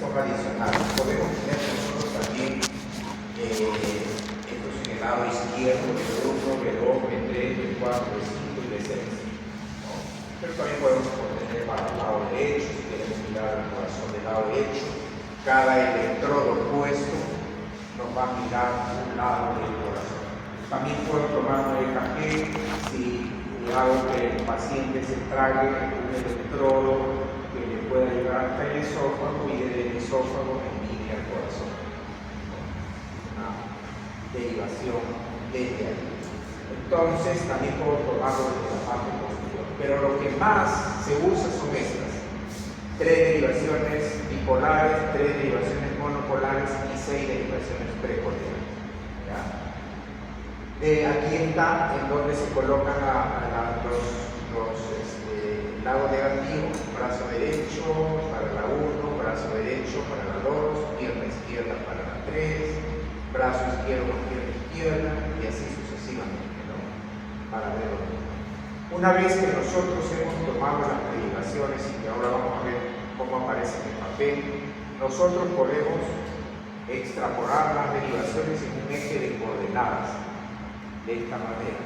son adicionales. Podemos tener nosotros también estos en el lado izquierdo, B1, B2, B3, B4, B5 y B6. ¿No? Pero también podemos tener para el lado derecho, si queremos mirar el corazón del lado derecho, cada electrodo puesto nos va a mirar un lado del corazón. También puedo tomar un EKG si hago que el paciente se trague un electrodo que le pueda llegar hasta el esófago y del esófago envíe al corazón. Una derivación desde ahí. Entonces también puedo tomarlo desde la parte posterior. Pero lo que más se usa son estas. 3 derivaciones bipolares, 3 derivaciones monopolares y 6 derivaciones prepolares. Aquí está en donde se colocan los lados negativos, brazo derecho para la 1, brazo derecho para la 2, pierna izquierda para la 3, brazo izquierdo, pierna izquierda y así sucesivamente, ¿no? Para verlo. Una vez que nosotros hemos tomado las derivaciones y que ahora vamos a ver cómo aparece en el papel, nosotros podemos extrapolar las derivaciones en un eje de coordenadas de esta manera.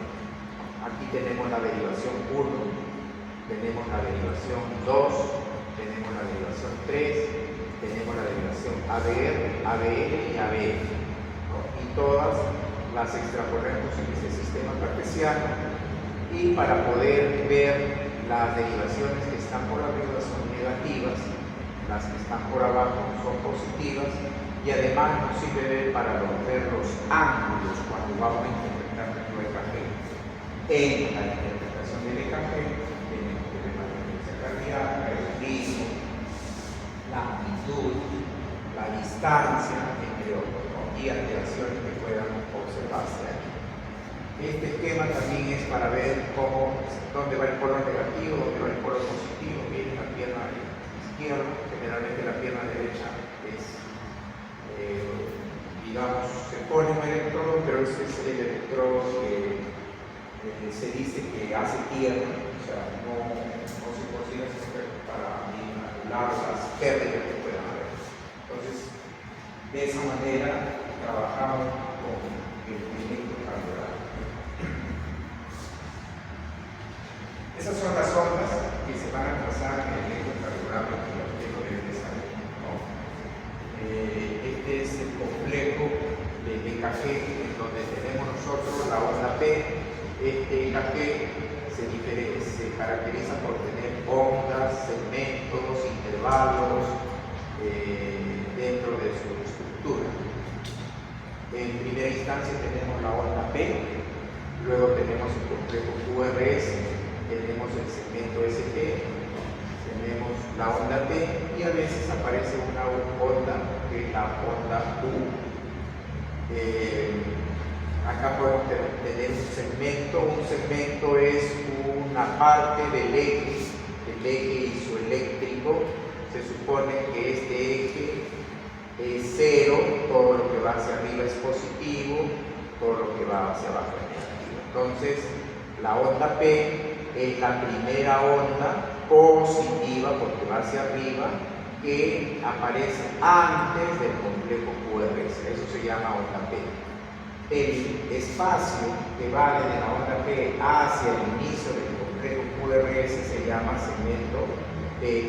Aquí tenemos la derivación 1, tenemos la derivación 2, tenemos la derivación 3, tenemos la derivación ABR, ABL y ABF, ¿no? Y todas las extrapolamos en este sistema cartesiano, y para poder ver las derivaciones que están por arriba son negativas, las que están por abajo son positivas, y además nos sirve ver para ver los ángulos cuando vamos a interpretar nuestro EKG. En la interpretación del EKG tenemos que ver la frecuencia cardíaca, el ritmo, la amplitud, la distancia, entre otros, ¿no? Y alteraciones que puedan observarse aquí. Este esquema también es para ver dónde va el polo negativo, dónde va el polo positivo. Miren la pierna izquierda, generalmente la pierna derecha es, digamos, se pone un electrodo, pero este es el electrodo que se dice que hace tierra, o sea, no se considera para anular las pérdidas que puedan haber. Entonces, de esa manera trabajamos con el electrocardiograma. Esas son las ondas que se van a trazar en el electrocardiograma que usted lo debe de saber, ¿no? Este es el complejo de EKG en donde tenemos nosotros la onda P. Este EKG se caracteriza por tener ondas, segmentos, intervalos dentro de su estructura. En primera instancia tenemos la onda P, luego tenemos el complejo QRS, tenemos el segmento ST, tenemos la onda T y a veces aparece una onda que es la onda U. Acá podemos tener un segmento. Un segmento es una parte del eje isoeléctrico. Se supone que este eje es cero, todo lo que va hacia arriba es positivo, todo lo que va hacia abajo es negativo. Entonces, la onda P es la primera onda positiva, porque va hacia arriba, que aparece antes del complejo QRS. Eso se llama onda P. El espacio que va desde la onda P hacia el inicio del complejo QRS se llama segmento PR.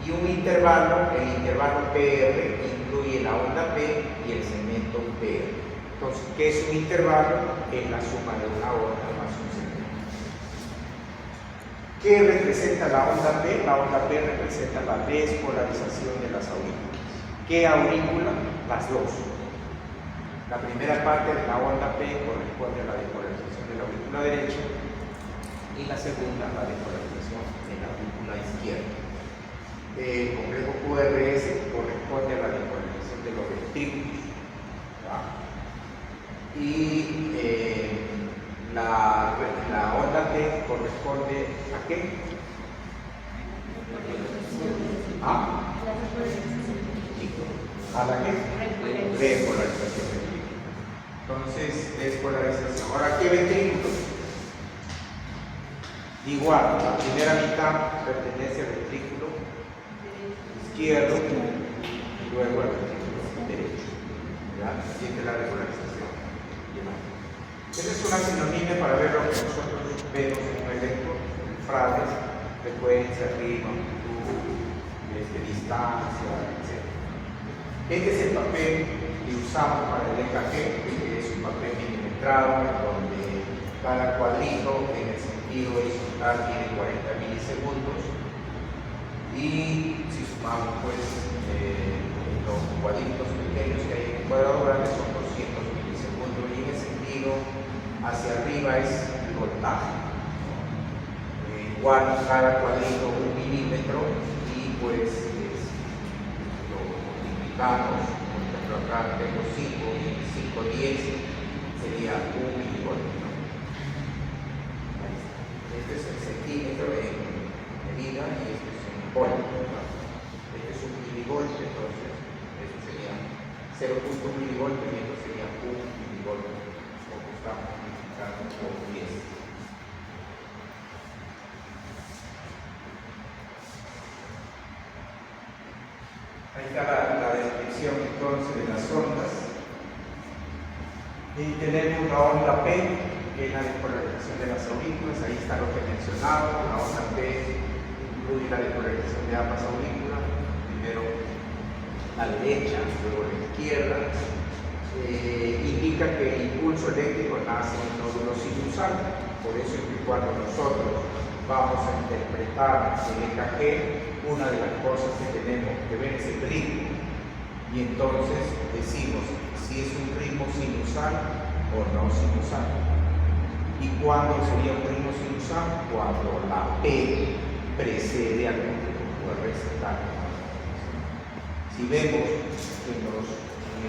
Y un intervalo, el intervalo PR incluye la onda P y el segmento PR. Entonces, ¿qué es un intervalo? Es la suma de una onda más un segmento. ¿Qué representa la onda P? La onda P representa la despolarización de las aurículas. ¿Qué aurícula? Las dos. La primera parte de la onda P corresponde a la despolarización de la aurícula derecha y la segunda a la despolarización de la aurícula izquierda. El complejo QRS corresponde a la despolarización de los ventrículos. Y la onda T corresponde ¿a qué? ¿A la qué? Repolarización. Entonces, despolarización. Ahora, ¿qué ventrículos? Igual, la primera mitad pertenece al ventrículo izquierdo y luego al ventrículo derecho. ¿Ya? Y esta es la regularización. Esta es una sinonimia para ver lo que nosotros vemos en un electrofarades: frecuencia, ritmo, amplitud, distancia, etc. Este es el papel que usamos para el EKG, que es un papel milimetrado, donde cada cuadrito en el sentido horizontal tiene 40 milisegundos, y si sumamos pues los cuadritos pequeños que hay en el cuadrado grande son 200 milisegundos, y en el sentido hacia arriba es el voltaje. Igual cada cuadrito 1 milímetro, y pues lo multiplicamos. Por ejemplo, acá tengo 5 y 5, 10 sería 1 milivoltio. Este es el centímetro en medida y este es en voltio. Este es 1 milivoltio, entonces eso sería 0.1 milivoltio y esto sería 1 milivoltio, porque estamos multiplicando por 10. Ahí está la descripción entonces de las ondas. Y tenemos la onda P, que es la despolarización de las aurículas. Ahí está lo que mencionaba. La onda P incluye la despolarización de ambas aurículas. Primero la derecha, luego la izquierda. Indica que el impulso eléctrico nace en el nódulo sinusal. Por eso es que cuando nosotros vamos a interpretar el EKG, una de las cosas que tenemos que ver es el ritmo, y entonces decimos si es un ritmo sinusal o no sinusal. ¿Y cuándo sería un ritmo sinusal? Cuando la P precede al núcleo QRS. Si vemos en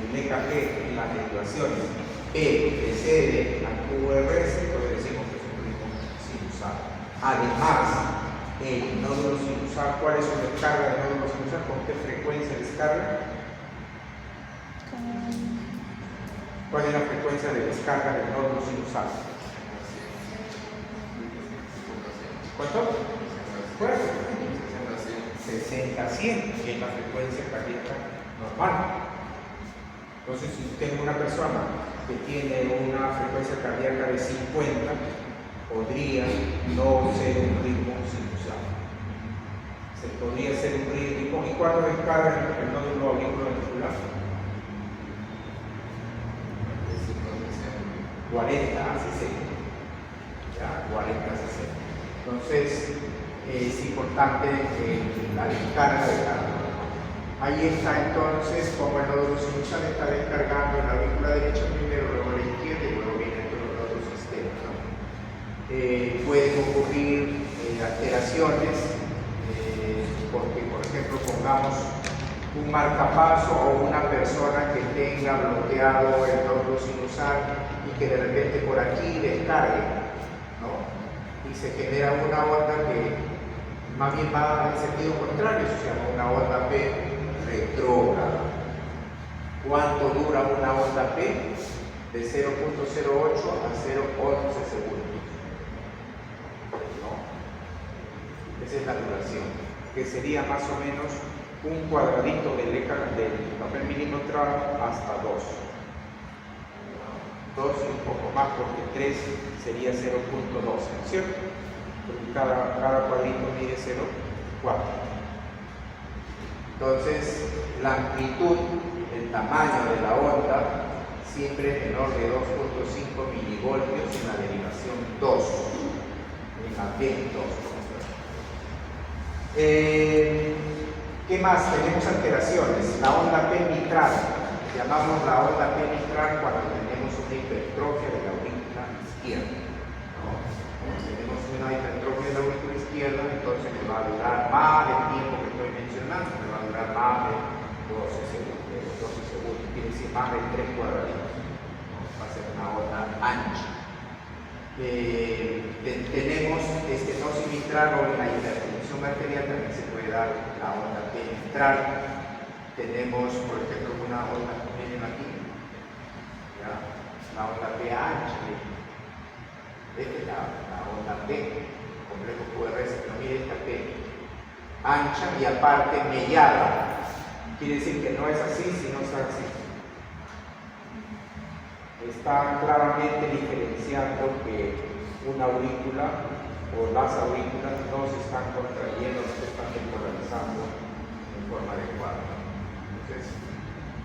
el EKG, en las derivaciones, P precede al QRS, entonces decimos que es un ritmo sinusal. Además, el nódulo sinusal, ¿cuál es su descarga del nódulo sinusal? ¿Con qué frecuencia descarga? ¿Cuál es la frecuencia de descarga del nódulo sinusal? ¿Cuánto? ¿Cuál? 60-100, que es la frecuencia cardíaca normal. Entonces, si tengo una persona que tiene una frecuencia cardíaca de 50, podría no ser un ritmo sinusal. Se podría ser un ritmo. ¿Y cuándo descarga el nódulo auriculoventricular? 40 a 60. Ya, 40 a 60. Entonces, es importante la descarga de cada nódulo. Ahí está entonces como el nódulo sinusal está descargando en la aurícula derecha primero, luego la izquierda y luego vienen todos los nódulos externos. Pueden ocurrir alteraciones, porque por ejemplo pongamos un marcapaso o una persona que tenga bloqueado el nódulo sinusal y que de repente por aquí descargue, ¿no? Y se genera una onda que más bien va en sentido contrario, se llama una onda P retrógrada. ¿Cuánto dura una onda P? De 0.08 a 0.11 segundos. Esa es la duración, que sería más o menos un cuadradito del papel milimetrado hasta 2. 2 y un poco más, porque 3 sería 0.12, ¿no es cierto? Porque cada cuadrito mide 0.4. Entonces, la amplitud, el tamaño de la onda, siempre es menor de 2.5 milivoltios en la derivación 2, en la B2. ¿Qué más? Tenemos alteraciones. La onda P mitral, llamamos la onda P mitral cuando tenemos una hipertrofia de la aurícula izquierda, ¿no? Cuando tenemos una hipertrofia de la aurícula izquierda, entonces me va a durar más del tiempo que estoy mencionando, me va a durar más de 12 segundos, quiere decir más de 3 cuadraditos, ¿no? Va a ser una onda ancha. Tenemos estenosis mitral o en la hipertensión arterial también se puede dar la onda P mitral. Tenemos, por ejemplo, una onda, miren aquí, ¿ya? La onda P ancha. Esta es la onda P, completamente ancha y aparte mellada. Quiere decir que no es así, sino es así. Está claramente diferenciando que una aurícula o las aurículas no se están contrayendo, no se están temporalizando en forma adecuada. Entonces,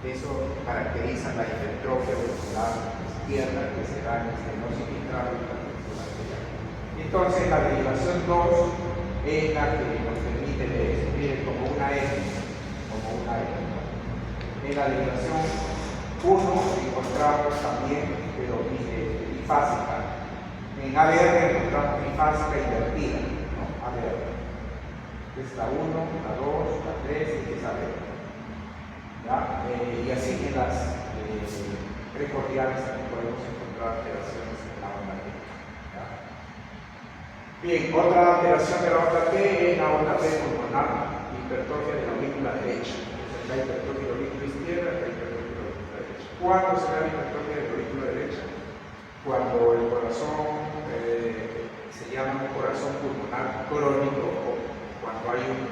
eso caracteriza la hipertrofia auricular izquierda, que será en estenosis mitral y particular. Entonces, la derivación 2 es la que nos permite leer eso. Miren, como una F, como una F. En la derivación 1 encontramos también, pero bifásica. En ABR encontramos bifásica invertida, ¿no? ABR. Es la 1, la 2, la 3 y es ABR. Y así en las precordiales también podemos encontrar alteraciones en la onda P. Bien, otra alteración de la onda P es la onda P pulmonar, hipertrofia de la aurícula derecha. Entonces, la hipertrofia de la aurícula izquierda, la hipertrofia de la aurícula derecha. ¿Cuándo se da la hipertrofia de la aurícula derecha? Cuando el corazón se llama un corazón pulmonar crónico, o cuando hay un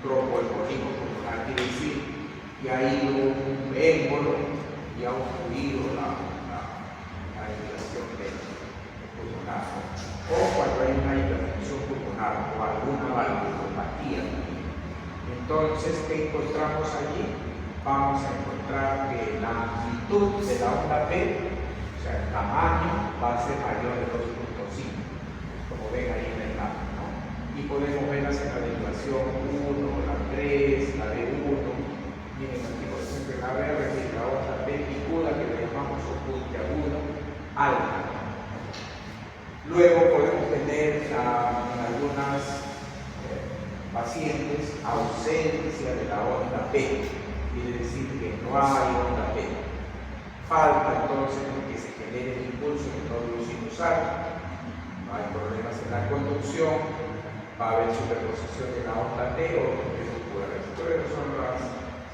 tromboembolismo pulmonar, quiere decir que ha ido un émbolo y ha obstruido la irrigación pulmonar, o cuando hay una hipertensión pulmonar o alguna valvulopatía. Entonces, ¿qué encontramos allí? Vamos a encontrar que la amplitud de la onda P, o sea, el tamaño, va a ser mayor de 2.5, como ven ahí en el mapa, ¿no? Y podemos verlas en la derivación 1, la 3, la D1. Miren aquí, por ejemplo, en la ABR es la onda P picuda, que le llamamos oculta agudo, alta. Luego podemos tener en algunas pacientes ausencia de la onda P, quiere decir que no hay onda P. Falta entonces que se genere el impulso en el nódulo sinusal, no hay problemas en la conducción, va a haber superposición de la onda T o complejos QRS. Pero esas son las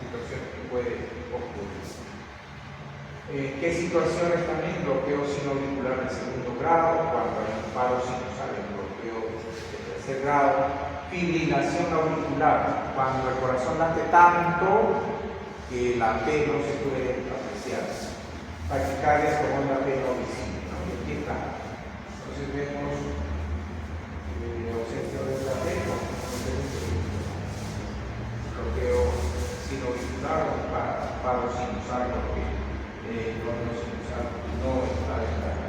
situaciones que pueden ocurrir. ¿Qué situaciones también? Bloqueo sinoauricular de segundo grado, cuando hay un paro sinusal, el bloqueo de tercer grado. Fibrilación auricular, cuando el corazón late tanto que la P no se puede apreciar. Taquicardia con onda P no visible, ¿no? Y aquí está. Entonces vemos ausencia de la P, bloqueo sinoauricular o paro sinusal, porque el nódulo sinusal no está destacado.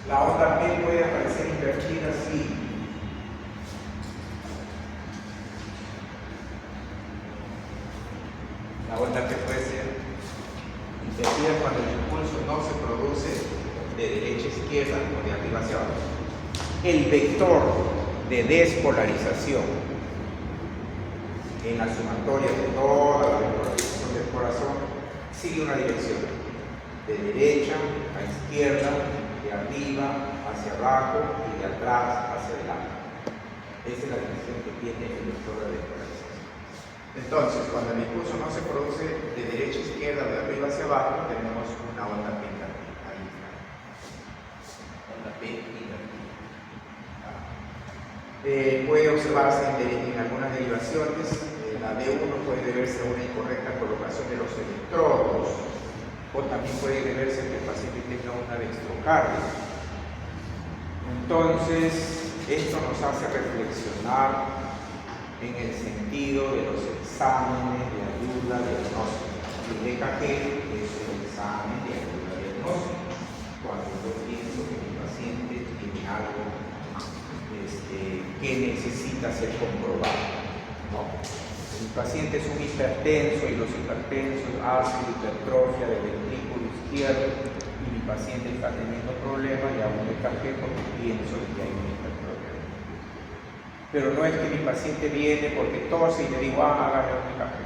La onda P puede aparecer invertida así. La onda P puede ser invertida cuando el impulso no se produce de derecha a izquierda o de arriba hacia abajo. El vector de despolarización en la sumatoria de toda la despolarización del corazón sigue una dirección de derecha a izquierda, de arriba hacia abajo y de atrás hacia adelante. Esa es la dirección que tiene el vector de despolarización. Entonces, cuando el impulso no se produce de derecha a izquierda, de arriba hacia abajo, tenemos una onda P invertida. Ahí está. Onda P invertida. Puede observarse en algunas derivaciones. La D1 puede deberse a una incorrecta colocación de los electrodos, o también puede deberse a que el paciente tenga una dextrocardia. Entonces, esto nos hace reflexionar en el sentido de los exámenes de ayuda diagnóstica. El EKG es un examen de ayuda diagnóstica. Cuando yo pienso que mi paciente tiene algo que necesita ser comprobado, ¿no? Mi paciente es un hipertenso y los hipertensos hacen hipertrofia del ventrículo izquierdo y mi paciente está teniendo problemas y hago un EKG porque pienso que hay una hipertrofia. Pero no es que mi paciente viene porque tose y le digo, hágame un EKG.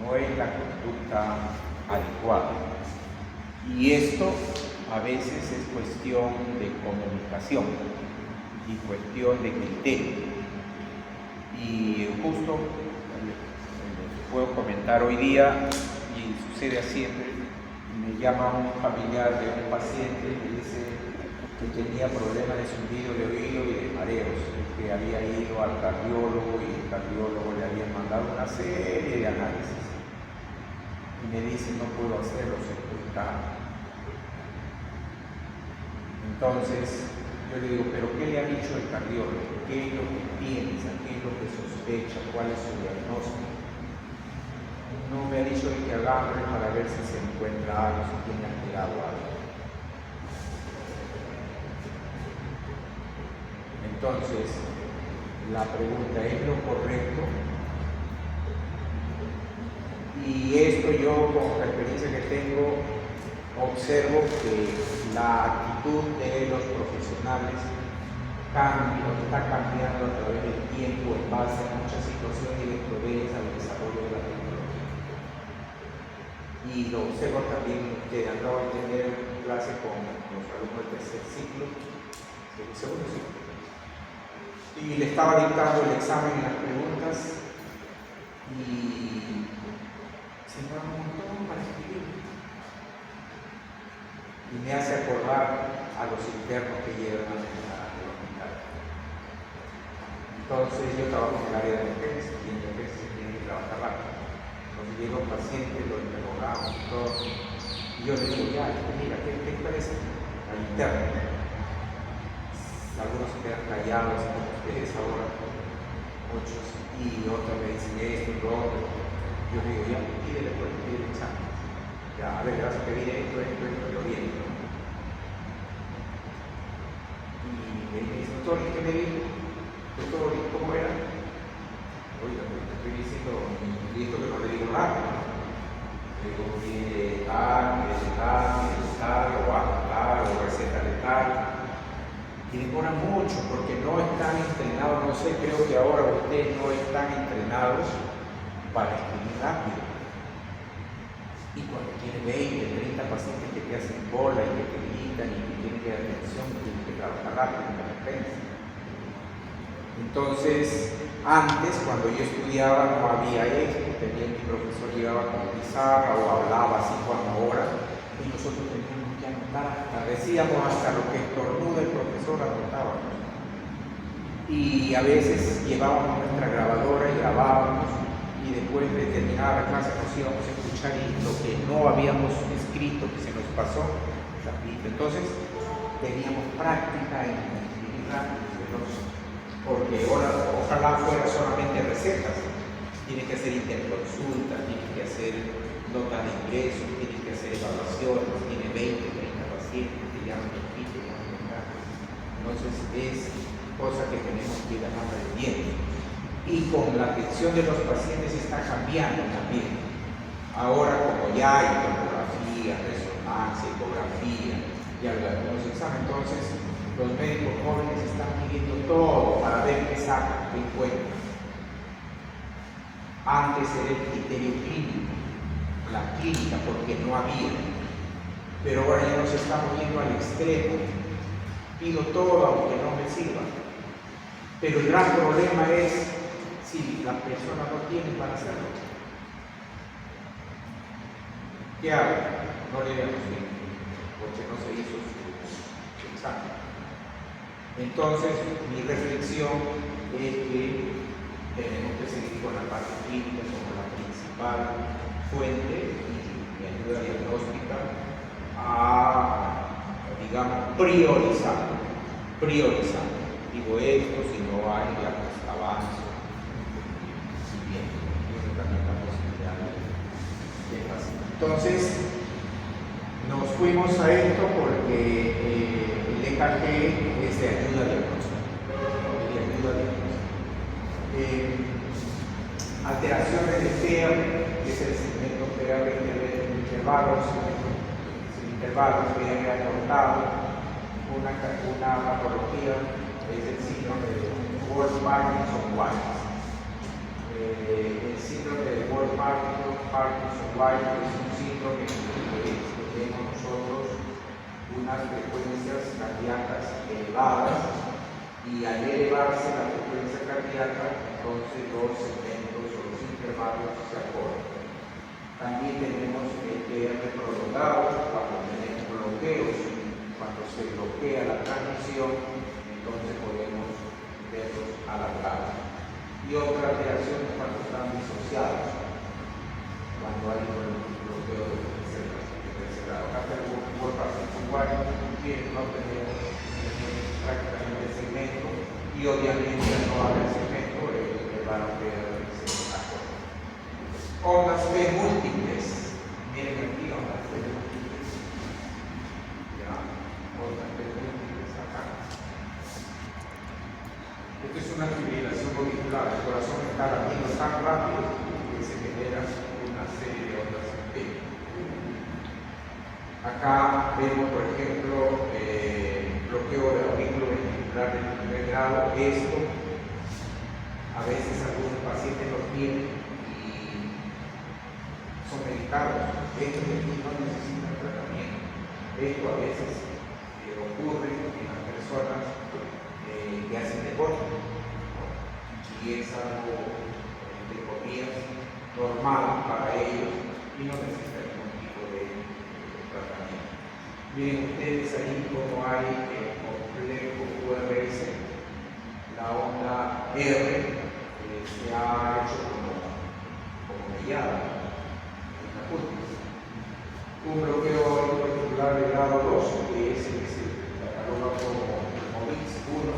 No es la conducta adecuada. Y esto a veces es cuestión de comunicación y cuestión de criterio. Y justo puedo comentar hoy día, y sucede siempre, me llama a un familiar de un paciente y le dice que tenía problemas de zumbido de oído y de mareos, que había ido al cardiólogo y el cardiólogo le había mandado una serie de análisis. Y me dice, no puedo hacerlo, se está. Entonces, yo le digo, ¿pero qué le ha dicho el cardiólogo? ¿Qué es lo que piensa? ¿Qué es lo que sospecha? ¿Cuál es su diagnóstico? No me ha dicho que agarre para ver si se encuentra algo, si tiene alterado algo. Entonces, la pregunta, ¿es lo correcto? Y esto yo, con la experiencia que tengo, observo que la actitud de los profesionales está cambiando a través del tiempo en base a muchas situaciones y dentro de ellas al desarrollo de la tecnología. Y lo observo también que acabo de tener clase con los alumnos del tercer ciclo, del segundo ciclo, y le estaba dictando el examen y las preguntas y se me da un montón para escribir. Y me hace acordar a los internos que llevan al hospital. Entonces yo trabajo en el área de emergencia y en emergencia se tiene que trabajar rápido. Entonces llega un paciente, lo interrogamos y todo, y yo le digo, ya, mira, ¿qué te parece? Al interno. Algunos se quedan callados, como ustedes ahora, muchos, y otros me dicen esto, lo otro. Yo digo, ya, pídele por el examen. Ya, a ver, vas a pedir esto, lo viene. Y me dice, doctor, ¿qué me dijo? Doctor, ¿cómo era? Oiga, te estoy diciendo, y esto que no le digo nada. Le digo, viene tal, o receta de tal. Y demora mucho porque no están entrenados, no sé, creo que ahora ustedes no están entrenados para escribir rápido. Y cuando tienes 20, 30 pacientes que te hacen bola y que te gritan y que tienen que dar atención, tienes que trabajar rápido en la emergencia. Entonces, antes, cuando yo estudiaba, no había esto, mi profesor llegaba con pizarra o hablaba así como ahora, y nosotros teníamos que anotar decíamos hasta lo que estornuda el profesor anotábamos. Y a veces llevábamos nuestra grabadora y grabábamos, y después de terminar la clase nos íbamos a escuchar y lo que no habíamos escrito, que se nos pasó, repito. Entonces teníamos práctica en escribir rápido, porque ojalá fuera solamente recetas. Tiene que hacer interconsultas, tiene que hacer notas de ingresos, tiene que hacer evaluaciones, tiene 20, 30 pacientes que llaman el kit, que llaman el caso. Entonces es cosa que tenemos que ir aprendiendo. Y con la atención de los pacientes está cambiando también. Ahora, como ya hay tomografía, resonancia, ecografía y algunos exámenes, entonces los médicos jóvenes están pidiendo todo para ver qué sacan, qué encuentran. Antes era el criterio clínico, la clínica, porque no había. Pero ahora ya nos estamos yendo al extremo. Pido todo aunque no me sirva. Pero el gran problema es si la persona no tiene para hacerlo. ¿Qué hago? No le damos tiempo, porque no se hizo su examen. Entonces, mi reflexión es que tenemos que seguir con la parte clínica como la principal fuente y ayuda diagnóstica a, digamos, priorizar. Digo esto, si no hay, ya pues avanzo. Si bien, eso también la posibilidad de pasar. Entonces, nos fuimos a esto porque el EKG es de ayuda diagnóstica. Alteraciones de FEA, que es el segmento FEA que interviene en intervalos, que viene acortado, una patología es el síndrome de Wolff-Parkinson-White. El síndrome de Wolff-Parkinson-White es un síndrome que tenemos nosotros unas frecuencias cardíacas elevadas, y al elevarse la frecuencia cardíaca, entonces los segmentos o los intervalos se acortan. También tenemos el PR prolongado cuando tenemos bloqueos, cuando se bloquea la transmisión, entonces podemos verlos alargados. Y otra alteración es cuando están disociados, cuando hay un bloqueo de tercer grado. Acá tenemos por igual que no tenemos prácticamente segmento y obviamente al no haber segmento el valor se acorta. Ondas B múltiples. Miren aquí ondas B múltiples. Ya, ondas B múltiples acá. Esta es una fibrilación auricular. El corazón está latiendo tan rápido que se genera una serie de ondas B. Acá vemos, por ejemplo, bloqueo de aurículo ventricular del primer grado. Esto, a veces algunos pacientes lo tienen y son medicados. Estos no necesitan tratamiento. Esto a veces ocurre en las personas que hacen deporte, ¿no? Y es algo de comillas normal para ellos y no necesitan ningún tipo de tratamiento. Miren ustedes ahí como hay el complejo QRS, la onda R se ha hecho como mellada. Un bloqueo auricular de grado 2, que es el que se cataloga como VIX 1.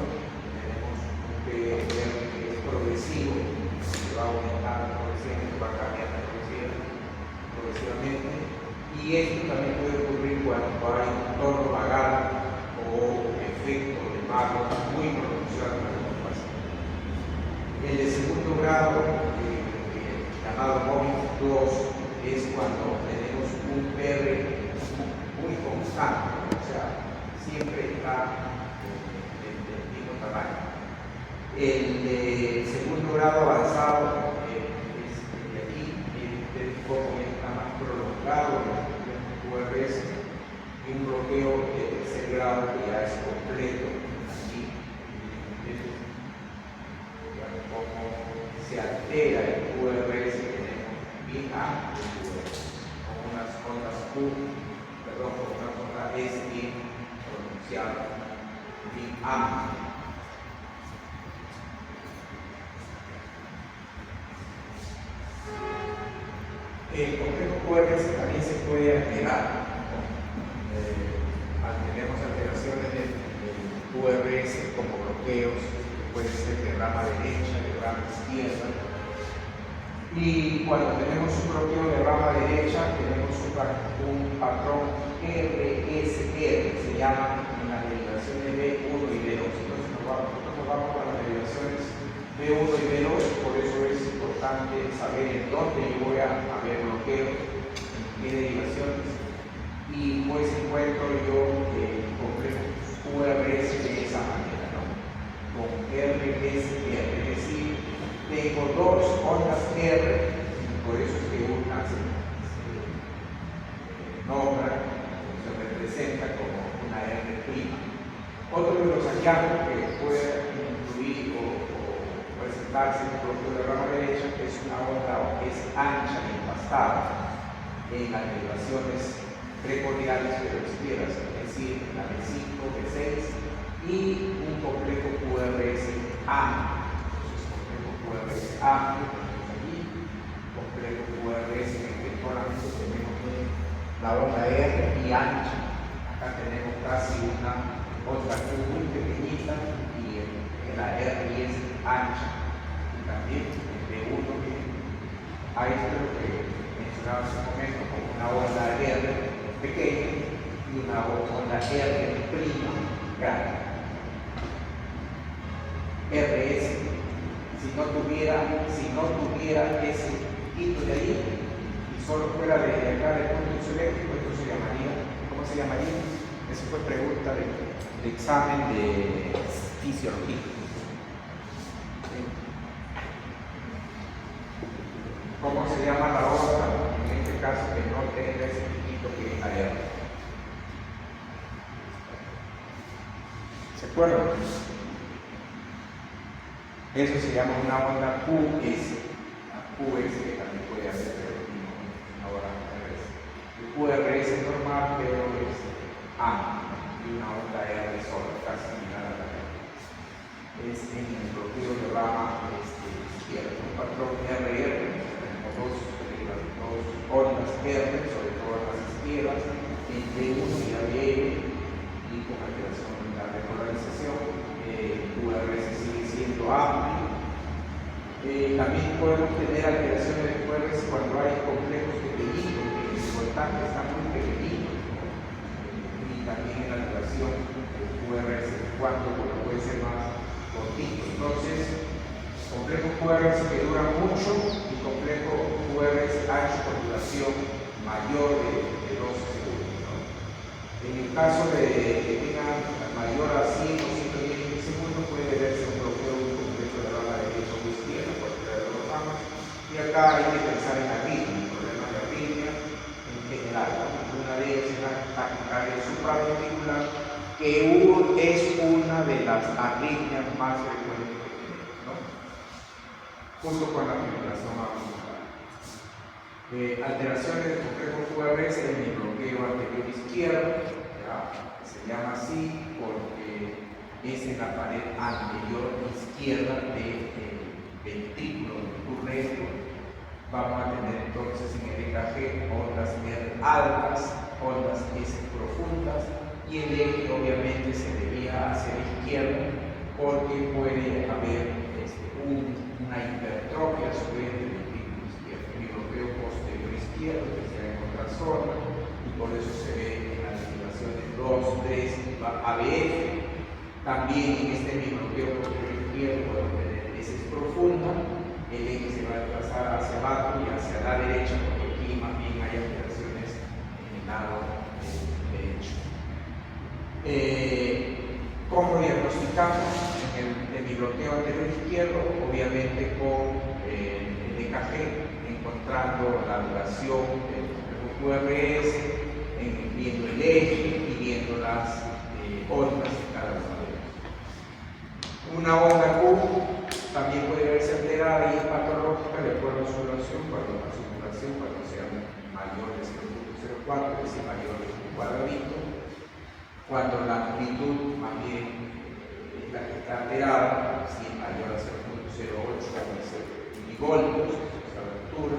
Tenemos un PR que es progresivo, que va aumentando progresivamente, va cambiando progresivamente. Y esto también puede ocurrir cuando hay un tono vagal o efecto de mago muy pronunciado en algunos pacientes. El de segundo grado, llamado MOVIC 2, es cuando tenemos un PR muy constante, o sea, siempre está del mismo tamaño. El de segundo grado avanzado es el de aquí, un poco está más prolongado, el QRS, y un bloqueo de tercer grado que ya es completo. Aquí, como se altera el QRS, tenemos bien amplio con unas ondas Q, perdón, con una onda S bien pronunciada, bien amplia. El complejo QRS también se puede alterar. Tenemos alteraciones del QRS como bloqueos, que puede ser de rama derecha, de rama izquierda. Y cuando tenemos un bloqueo de rama derecha, tenemos un patrón RSR, se llama en las derivaciones B1 y B2. Entonces nosotros nos vamos a las derivaciones B1 y B2, por eso es importante saber en dónde yo voy a ver bloqueo, en qué derivaciones. Y pues encuentro yo el complejo QRS de esa manera, ¿no? Con RSR, es decir, tengo dos ondas R, por eso es que una se nombra, se representa como una R'. Otro de los hallazgos que puede incluir o presentarse en el bloqueo de rama derecha es una onda que es ancha y empastada en las derivaciones precordiales pero izquierdas, es decir, la B5, B6 y un complejo QRS amplio. QRS amplio, aquí, complejo QRS que solamente tenemos la onda R y ancha. Acá tenemos casi una onda Q muy pequeñita y la R es ancha. Y también el B1 que a esto es lo que mencionaba hace un momento, como una onda R pequeña y una onda R' grande. RS. Si no tuviera ese hito de ahí y solo fuera de acá del punto eléctrico, esto se llamaría, ¿cómo se llamaría? Esa fue pregunta de examen de fisiología. ¿Cómo se llama la onda? En este caso que no tenga ese hito que es la R. ¿Se acuerdan? Eso se llama una onda QS, que también puede haber, pero no va QRS normal, pero es amplia y una onda R sola, casi similar a la R. Es en el bloqueo de rama izquierda, un patrón RR, tenemos dos ondas R, sobre todo las izquierdas, entre 1 y ABM, y con alteración de la repolarización. QRS sigue siendo amplio. También podemos tener alteraciones de QRS cuando hay complejos pequeñitos, que el voltaje está muy pequeñito, y también en la alteración de QRS cuando puede ser más cortito. Entonces, complejo QRS que dura mucho y complejo QRS ancho con duración mayor de 12 segundos. ¿No? En el caso de que tengan mayor a 100 o 110 segundos, puede verse un bloqueo de un complejo de rama derecha o izquierda, cualquiera de las dos ramas. Y acá hay que pensar en arritmia, problemas de arritmia en general. Una de ellas es la taquicardia supraventricular, que es una de las arritmias más frecuentes que tenemos, ¿no? Junto con la fibrilación auricular. Alteraciones del complejo QRS en el bloqueo anterior izquierdo, ¿ya? Se llama así porque es en la pared anterior izquierda del ventrículo del recto. Vamos a tener entonces en el EKG ondas R altas, ondas S profundas, y el eje obviamente se debía hacia la izquierda porque puede haber una hipertrofia a su vez del ventrículo izquierdo, un bloqueo posterior izquierdo que se va a encontrar zona, y por eso se ve en las derivaciones 2, 3, ABF. También en este bloqueo posterior izquierdo podemos tener S profunda, el eje se va a desplazar hacia abajo y hacia la derecha porque aquí más bien hay alteraciones en el lado derecho. ¿Cómo diagnosticamos en el bloqueo anterior izquierdo? Obviamente con el EKG, encontrando la duración del QRS, viendo el eje y viendo las ondas de cada una de ellas. Una onda Q también puede verse alterada y es patológica de acuerdo a su duración, cuando sea mayor de 0.04, es decir, mayor de un cuadradito. Cuando la amplitud más bien es la que está alterada, si es mayor a 0.08 milivoltios, esa es la altura,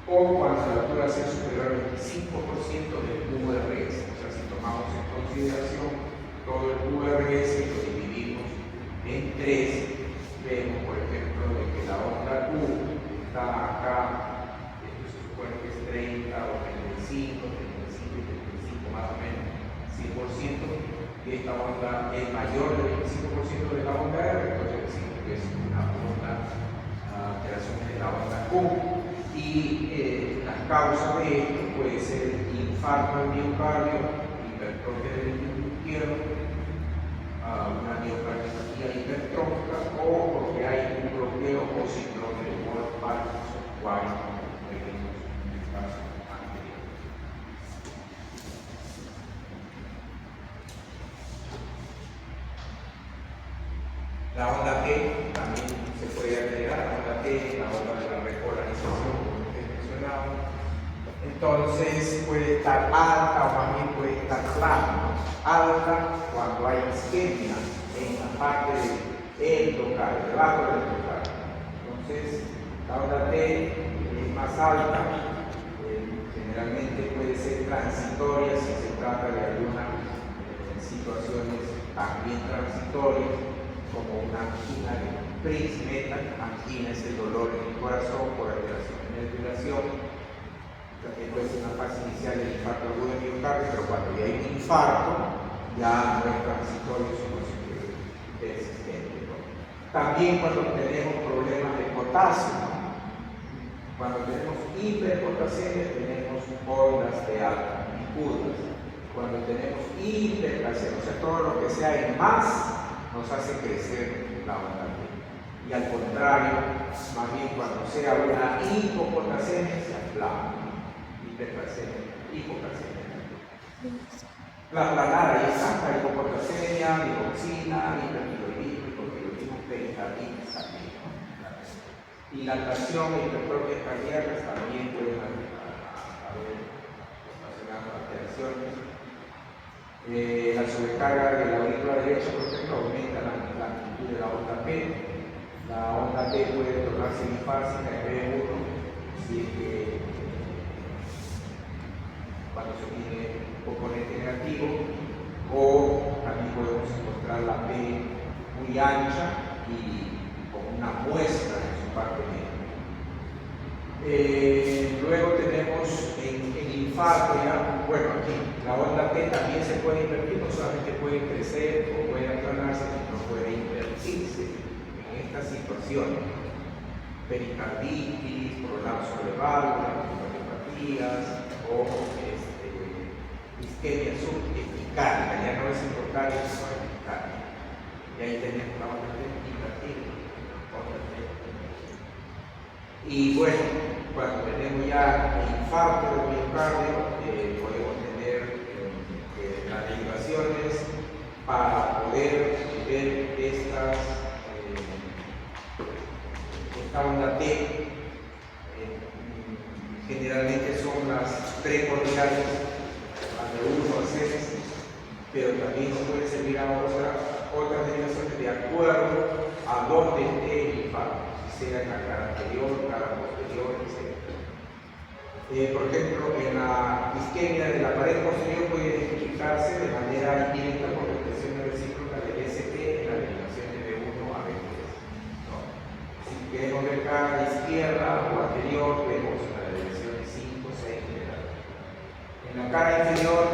o cuando la altura sea superior al 25% del QRS. O sea, si tomamos en consideración todo el QRS y lo dividimos en 3, vemos, por ejemplo, de que la onda Q está acá, esto se supone que es 30 o 35 y 35 más o menos, 100%, y esta onda es mayor del 25% de la onda R, entonces decimos que es una onda, alteración de la onda Q. Y las causas de esto puede ser infarto del miocardio, hipertrofia del ventrículo izquierdo, una miocardiopatía hipertrófica, o porque hay un bloqueo o síndrome de Wolff-Parkinson, como vimos en el caso anterior. La onda T también se puede alterar, la onda T, la onda de la repolarización, como ustedes mencionaban. Entonces puede estar alta o más bien puede estar plana. Alta cuando hay isquemia en la parte del endocardio, debajo del endocardio. Entonces la onda T es más alta, generalmente puede ser transitoria si se trata de algunas situaciones también transitorias, como una angina de Prince-Meta. Angina es el dolor en el corazón por alteración en la respiración, que puede ser una fase inicial del infarto agudo de miocardio, pero cuando ya hay un infarto, ya no es transitorio, sino persistente, ¿no? También cuando tenemos problemas de potasio, ¿no? Cuando tenemos hiperpotasemia, tenemos ondas de alta amplitudes. Cuando tenemos hiperplasia, o sea, todo lo que sea en más, nos hace crecer la onda T. Y al contrario, más bien cuando sea una hipopotasemia, se aplana. Hiperplasemia, hipoplasemia. La planara, ahí está, hipopotasemia, hipoxina, hipertiroidismo, hipotiroidismo, pericarditis también, ¿no? Dilatación e hipertrofia cardíacas también pueden haber palpaciones. La sobrecarga de la aurícula derecha, por ejemplo, aumenta la amplitud de la onda P. La onda P puede tornarse bifásica en B1 si es que cuando se tiene un componente negativo, o también podemos encontrar la P muy ancha y con una muestra en su parte media. Luego tenemos en linfática, bueno, aquí la onda P también se puede invertir, no solamente puede crecer o puede aplanarse, sino puede invertirse en estas situaciones: pericarditis, prolapso de válvulas, cardiopatías o isquemia subepicardia, ya no es endocardia, sino epicardia. Y ahí tenemos la onda P invertida. Y bueno, cuando tenemos ya el infarto del miocardio, podemos tener las derivaciones para poder ver esta onda T. Generalmente son las precordiales, las de 1 a 6, pero también nos puede servir a otras derivaciones de acuerdo a dónde esté el infarto, si sea en la cara anterior, cara posterior, etc. Por ejemplo, en la isquemia de la pared posterior puede identificarse de manera indirecta por la expresión recíproca del ST en la derivación de B1 a B3. ¿No? Si queremos ver cara izquierda o anterior, vemos la derivación de 5, 6, etc. En la cara inferior,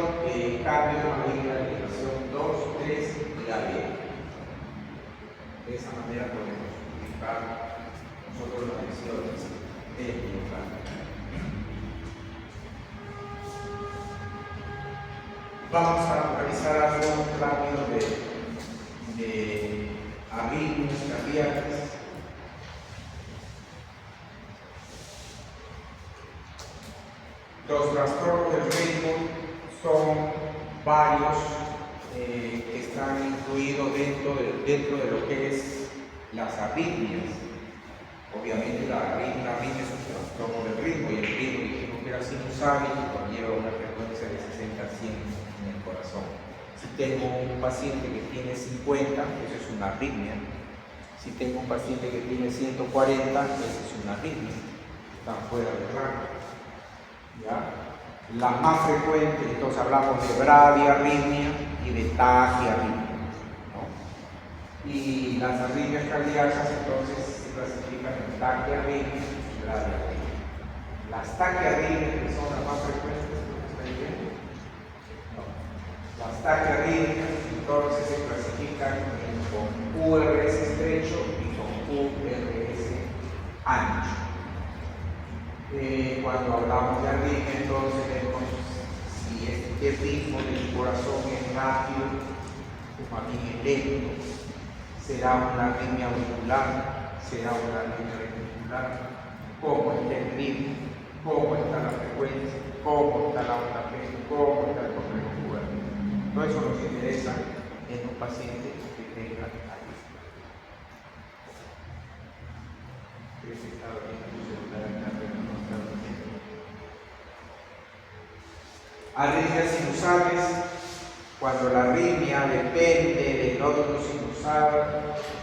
cambio de la derivación 2, 3 y AB. De esa manera podemos ubicar nosotros las lesiones del miocardio. Vamos a revisar algo rápido de arritmias cardíacas. Los trastornos del ritmo son varios que están incluidos dentro de lo que es las arritmias. Obviamente la arritmia es un trastorno del ritmo, y el ritmo dijimos que era sinusal y que conlleva una frecuencia de 60 a 100 en el corazón. Si tengo un paciente que tiene 50, eso es una arritmia. Si tengo un paciente que tiene 140, eso es una arritmia. Están fuera de rango. ¿Ya? La más frecuente, entonces hablamos de bradiarritmia y de taquiarritmia, ¿no? Y las arritmias cardíacas entonces se clasifican en taquiarritmia y bradiarritmia. Las taquiarritmias, que son las más frecuentes, ¿estáis viendo? No. Las taquiarritmias entonces se clasifican con URS estrecho y con URS ancho. Cuando hablamos de arritmia, entonces vemos si este ritmo del corazón es rápido o más bien es lento. Será una arritmia auricular, será una arritmia ventricular, cómo está el ritmo, cómo está la frecuencia, cómo está la onda P, cómo está el complejo cuerpo. Todo eso nos interesa en un paciente que tenga arritmia. Arritmias sinusales, cuando la arritmia depende del nódulo sinusal,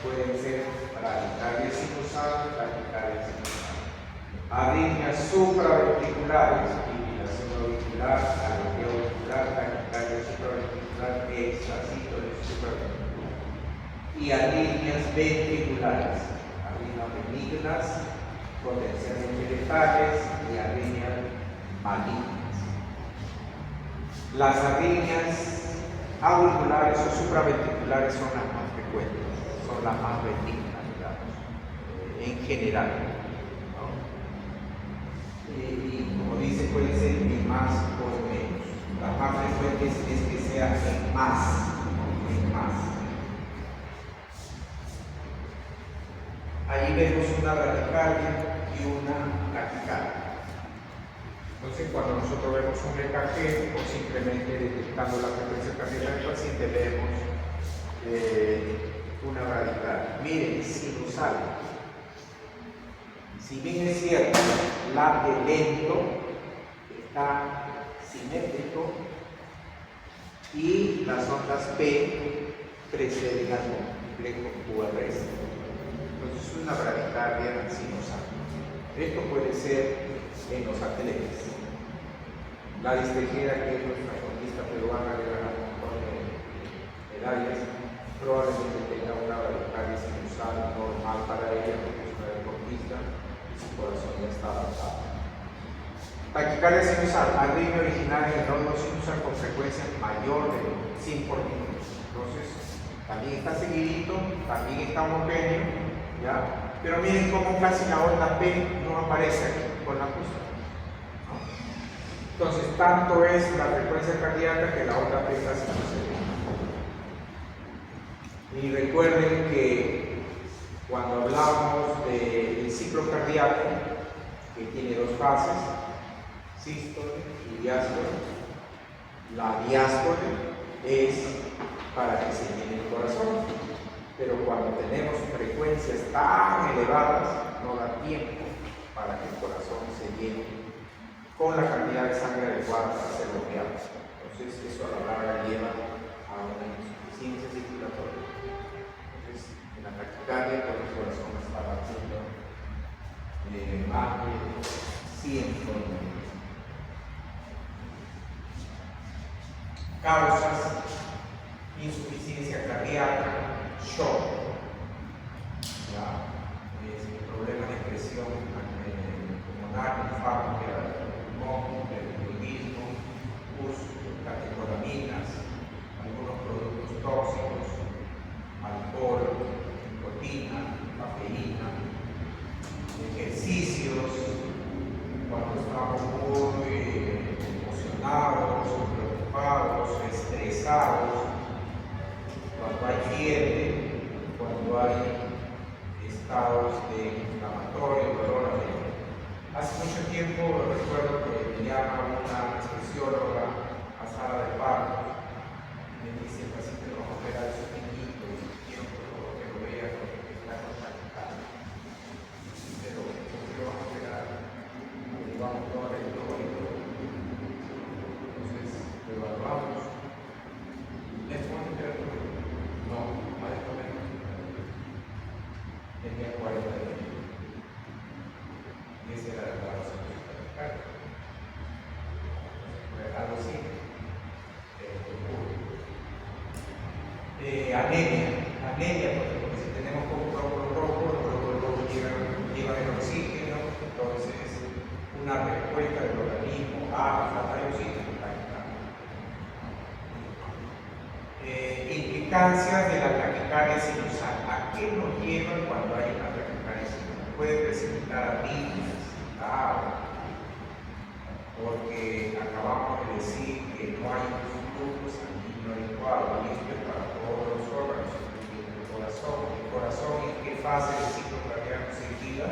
pueden ser bradicardia sinusal, taquicardia sinusal. Arritmias supraventriculares, fibrilación auricular, aleteo auricular, taquicardia supraventricular, extracístole supraventricular. Y arritmias ventriculares, arritmias benignas, potencialmente letales y arritmias malignas. Las arritmias auriculares o supraventriculares son las más frecuentes, son las más benignas, digamos, en general, ¿no? Y como dice, puede ser en más o en menos. Las más frecuentes es que sea en más, en más. Allí vemos una bradicardia y una taquicardia. Entonces, cuando nosotros vemos un EKG o simplemente detectando la frecuencia cardíaca del paciente, vemos una bradicardia. Miren, sinusal. Si bien es cierto, late lento, está simétrico, y las ondas P preceden al complejo QRS. Entonces es una bradicardia sinusal. Esto puede ser en los atletas. La Tejera, que es nuestra fondista peruana, que gana un montón de medallas, probablemente tenga una bradicardia sinusal normal para ella, porque es una deportista y su corazón ya está adaptado. Taquicardia sinusal, arritmia original en el nodo sinusal con frecuencia mayor de 100 por minuto. Entonces, también está seguidito, también está homogéneo, ¿ya? Pero miren cómo casi la onda P no aparece aquí con la acústica. Entonces, tanto es la frecuencia cardíaca que la onda P casi no se ve. Y recuerden que cuando hablamos del ciclo cardíaco, que tiene dos fases, sístole y diástole, la diástole es para que se llene el corazón, pero cuando tenemos frecuencias tan elevadas, no da tiempo para que el corazón se llene con la cantidad de sangre adecuada para ser bloqueado. Entonces, eso a la larga lleva a una insuficiencia circulatoria. Entonces, en la taquicardia, cuando el corazón está batiendo más de 100 por minuto. Causas: insuficiencia cardíaca, shock, problemas de presión pulmonar, infarto, hipertiroidismo, catecolaminas, algunos productos tóxicos, alcohol, nicotina, cafeína, ejercicios, cuando estamos muy emocionados, preocupados, estresados, cuando hay fiebre, cuando hay estados de inflamatorio, dolor. Hace mucho tiempo recuerdo que me llama una anestesióloga a sala de parto y me dice: el paciente lo vamos a operar su niñito y quiero que lo vea porque está contaminado. Pero ¿por qué lo vamos a operar? Le vamos a tomar el dolor y todo. Entonces lo evaluamos. ¿Le tomamos temperatura? No, más de comer. Tenía 40 días. Y esa era la razón de su taquicardia. Algo así. Anemia, porque si tenemos poco glóbulo rojo, los glóbulos rojos llevan el oxígeno, entonces una respuesta del organismo a falta de oxígeno. Implicancias de la taquicardia sinusal. ¿A qué nos llevan cuando hay una taquicardia sinusal? Puede precipitar arritmias, porque acabamos de decir que no hay un flujo sanguíneo adecuado, y esto es para todos los órganos, incluyendo el corazón. ¿El corazón en qué fase del ciclo cardíaco se gira?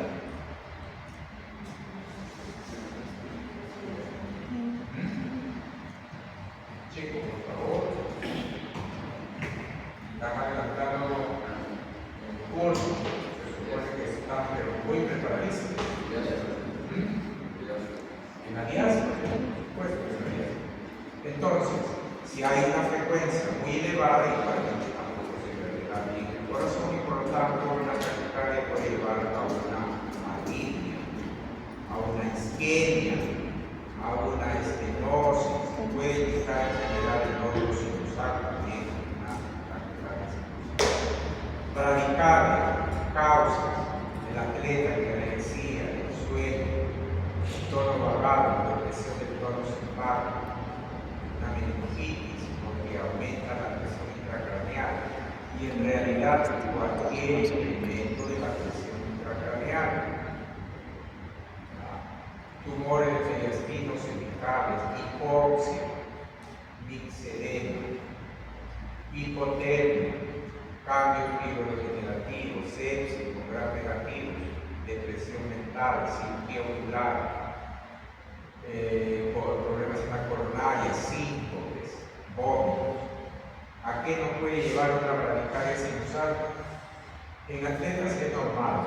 Checo, por favor. Están adelantando el curso, se supone que están pero muy preparadísimos. En la diástole, por supuesto, en la diástole. Entonces, si hay una frecuencia muy elevada, igualmente tampoco se irá bien el corazón y por lo tanto la taquicardia puede llevar a una arritmia, a una isquemia, a una estenosis, puede indicar en general el nódulo sinusal también. Bradicardia, causas: el atleta, la anorexia, el sueño, el tono vagal, la presión del tono simpático, una meningitis, porque aumenta la presión intracraneal, y en realidad cualquier incremento de la presión intracraneal. Tumores de mediastinos cervicales, hipoxia, mixedema, hipotermia, cambios neurodegenerativos, sepsis con gram negativos, depresión mental, cirugía ocular, problemas en la coronaria, síntopes, vómitos. ¿A qué nos puede llevar una bradicardia sinusal? En atletas es normal.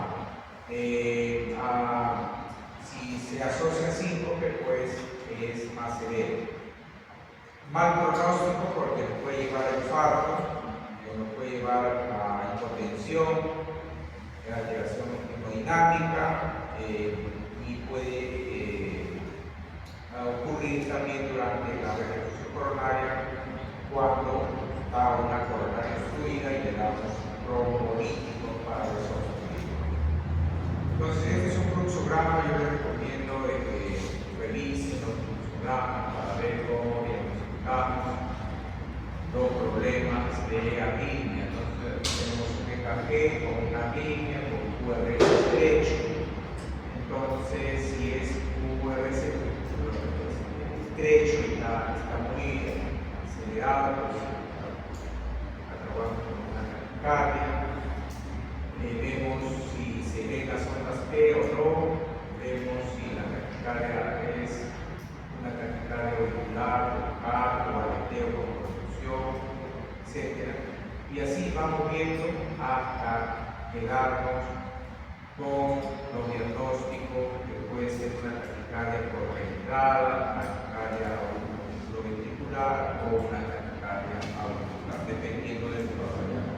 Si se asocia a síncope, pues es más severo. Mal pronóstico porque nos puede llevar a infarto, nos puede llevar a hipotensión, a alteración hemodinámica y puede ocurrir también durante la repercusión coronaria cuando está una coronaria obstruida y le damos trombolíticos para resolver. Entonces, este es un fluxograma, yo les recomiendo que revisen los fluxogramas para ver cómo diagnosticamos los problemas de arritmia. Entonces, tenemos un EKG con una arritmia, con QRS estrecho. Entonces, si es QRS estrecho y está muy acelerado, pues acabamos con una taquicardia. Vemos si se ven las ondas P o no, vemos si la taquicardia es una taquicardia auricular, local o aleteo con confusión, etc. Y así vamos viendo hasta quedarnos con los diagnósticos que puede ser una taquicardia por registrada, taquicardia auriculoventricular o una taquicardia auricular, dependiendo del problema.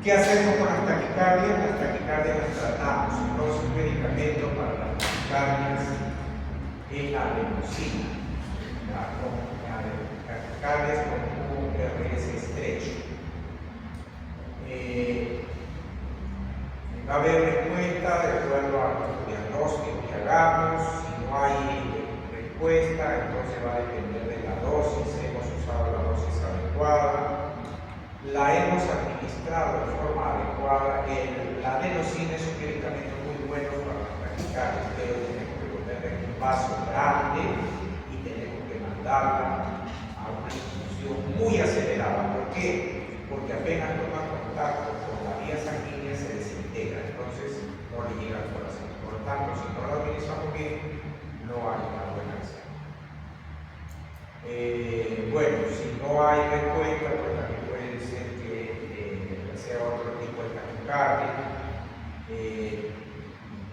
¿Qué hacemos con las taquicardias? Las taquicardias las tratamos. Entonces, un medicamento para las taquicardias es la adenosina. Taquicardias con QRS estrecho. Va a haber respuesta de acuerdo a nuestro diagnóstico que hagamos. Si no hay respuesta, entonces va a depender de la dosis. Hemos usado la dosis adecuada. La hemos administrado de forma adecuada. La adenosina es un medicamento muy bueno para las taquicardias, pero tenemos que ponerla en un vaso grande y tenemos que mandarla a una infusión muy acelerada. ¿Por qué? Porque apenas toma contacto con la vía sanguínea se desintegra, entonces no le llega al corazón. Por lo tanto, si no la utilizamos bien, no hay una buena acción. Bueno, si no hay respuesta, pues también puede ser que sea otro tipo de taquicardia.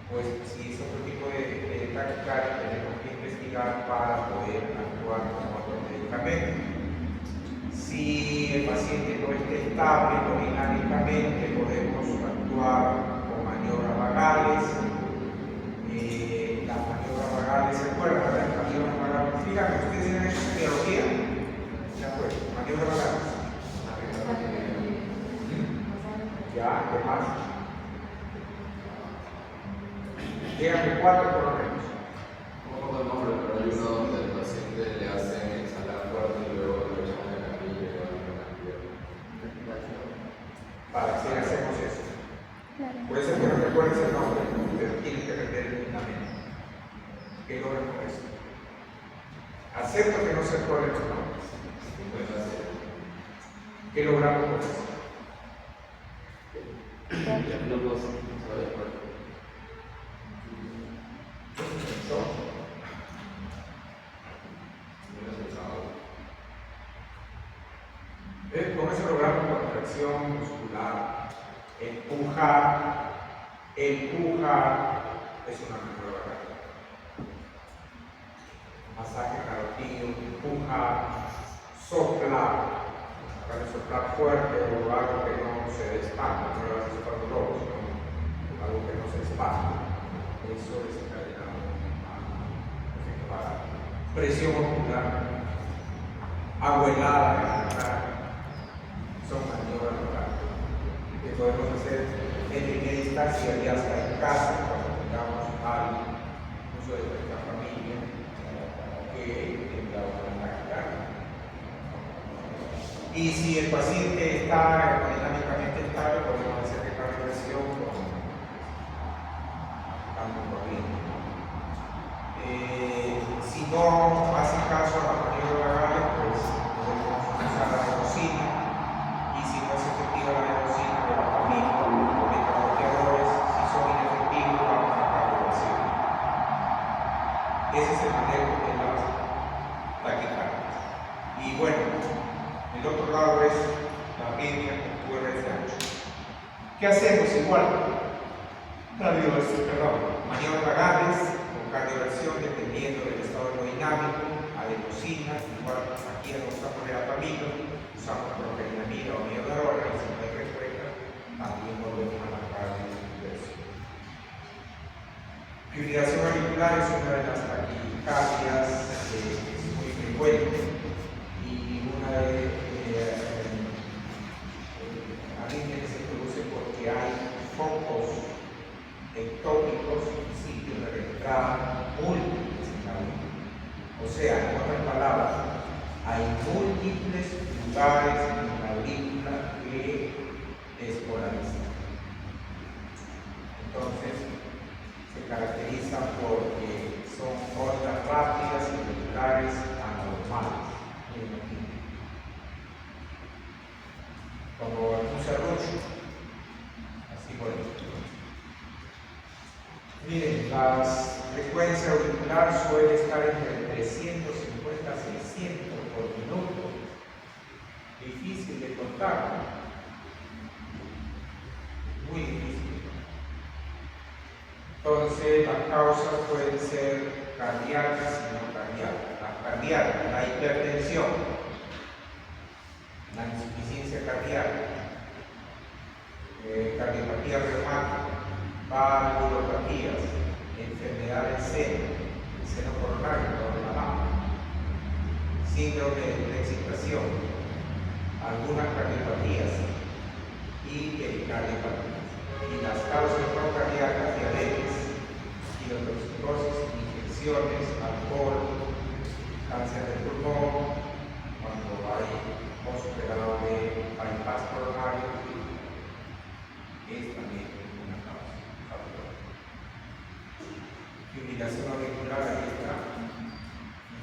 Pues si es otro tipo de taquicardia, tenemos que investigar para poder actuar con otro medicamento. Si el paciente no está estable hemodinámicamente, podemos actuar con maniobras vagales. Las maniobras vagales, ¿se acuerdan de las maniobras vagales? Fíjate, ustedes tienen eso en biología. ¿De acuerdo? Maniobras vagales. Ya, ¿qué más? Díganme 4 por lo menos. No recuerdo el nombre, pero hay uno donde el paciente le hacen exhalar fuerte y luego lo echan en la camilla y luego en la camilla. Vale, si hacemos eso. Puede ser que no recuerdes el nombre, pero tienes que repetir en la mente. ¿Qué logran con eso? Acepto que no se recuerden los nombres. ¿Qué logramos con eso? Con eso logramos contracción muscular. Empujar es una maniobra vagada. Masaje carotídeo, empujar, soplar. Para soplar fuerte o algo que no se despante, no le vas a soplar globo, sino algo que no se despante. Eso desencadena para presión ocular, agua helada en la cara. Son maniobras que podemos hacer en primera instancia ya hasta en casa cuando tengamos al uso de nuestra familia que tenga una taquicardia. Y si el paciente está hemodinámicamente estable, podemos hacer recardiación con cambio corriente. Si no hace caso a la maniobra vagal, pues podemos usar la adenosina. Y si no es efectiva la adenosina de la familia, los beta-bloqueadores, si son inefectivos, vamos a cardiovascular. Ese es el manejo de las taquicardias. Y bueno, el otro lado es la media con QRS. ¿Qué hacemos? Igual, maniobras vagales con cardioversión dependiendo del estado hemodinámico, adenosina, igual aquí no usamos verapamilo, usamos procainamida o miodarona, y si no hay respuesta, también volvemos a la cardioversión. Fibrilación auricular es una de las taquicardias que es muy frecuente y una de arritmias que se produce porque hay focos ectópicos, sitios de entrada múltiples en la aurícula. O sea, en otras palabras, hay múltiples lugares en la aurícula que despolarizan. Entonces, se caracterizan porque son ondas rápidas y regulares anormales. Como un serrucho, así por ejemplo. Miren, la frecuencia auricular suele estar entre 350 a 600 por minuto. Difícil de contar. Muy difícil. Entonces, las causas pueden ser cardíacas y no cardíacas. Las cardíacas, la hipertensión, la insuficiencia cardíaca, cardiopatía reumática, valvulopatías, enfermedad del seno coronario, de la mama, síndrome de excitación, algunas cardiopatías y pericardiopatías. Y las causas no cardíacas, diabetes, tirotoxicosis, infecciones, alcohol, cáncer de pulmón, cuando hay postoperado de bypass coronario, es también una causa. Fibrilación auricular, ahí está,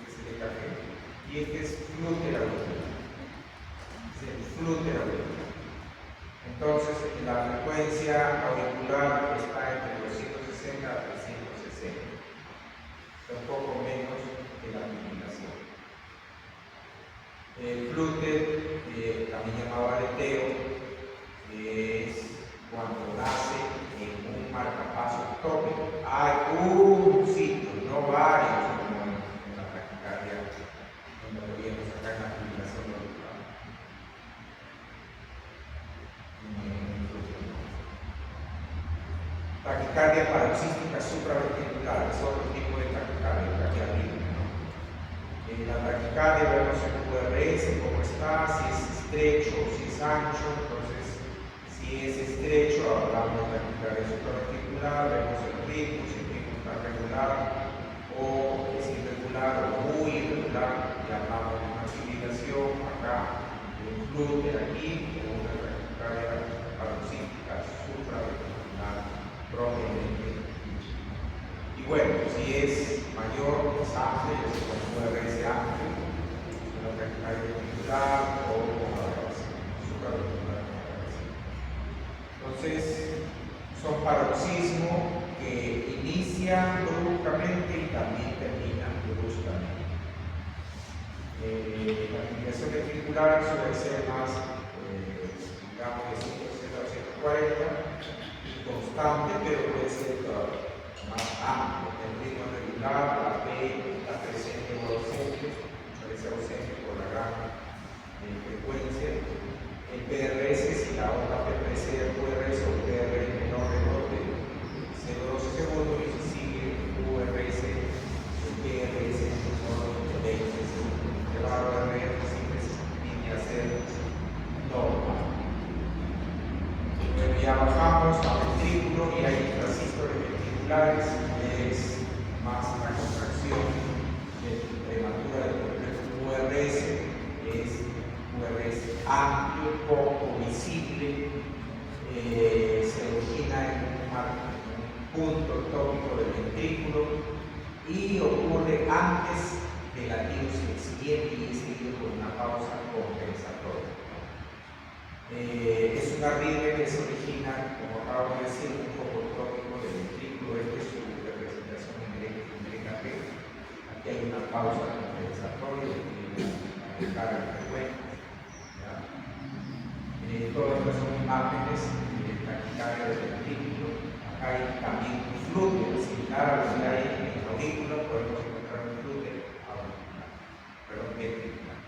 este es el café, y este es flúter auricular, es el flúter auricular. Entonces, la frecuencia auricular está entre 260 a 360, un poco menos que la fibrilación. El flúter, también llamado aleteo, es cuando nace en un marcapaso ectópico. Hay un sitio, no varios, como en la taquicardia, donde lo vimos acá en la fibrilación auricular. Taquicardia paroxística supraventricular es otro tipo de taquicardia, taquiarritmia, ¿no? La taquicardia vemos el QRS, cómo está, si es estrecho o si es ancho. Entonces, si es estrecho, hablamos de taquicardia supraventricular, vemos el ritmo, si el ritmo está regular o es irregular o muy irregular, y hablamos de una fibrilación acá, de un flúter aquí, o una taquicardia paroxística supraventricular propiamente. Y bueno, si es mayor, es amplio, es como QRS amplio, es una taquicardia ventricular o supraventricular. Entonces, son paroxismos que inician bruscamente y también terminan bruscamente. La fibrilación ventricular suele ser más, digamos, de 160 a 140, constante, pero puede ser más amplio. El ritmo regular, la P está presente o ausente, puede ser ausente por la gran frecuencia. El PRS, si la onda P precede el QRS o PRS menor de 0,12 segundos, y si sigue el QRS, el PRS menor de 20 segundos. El valor de RS siempre tiende a ser normal. Bueno, ya bajamos al ventrículo y hay intrasístoles ventriculares, es más la contracción prematura del complejo QRS, es QRS amplio, poco visible, se origina en un punto tópico del ventrículo y ocurre antes del latido siguiente y es seguido por una pausa compensatoria. Es una arritmia que se origina, como acabo de decir, un foco tópico del ventrículo. Esta es su representación en EKG. Aquí hay una pausa compensatoria de carga frecuente. Todas estas son imágenes de taquicardia del ventrículo. Acá hay también un flúter similar a lo que hay en la aurículas podemos encontrar un glúteo auricular, perdón, ventricular.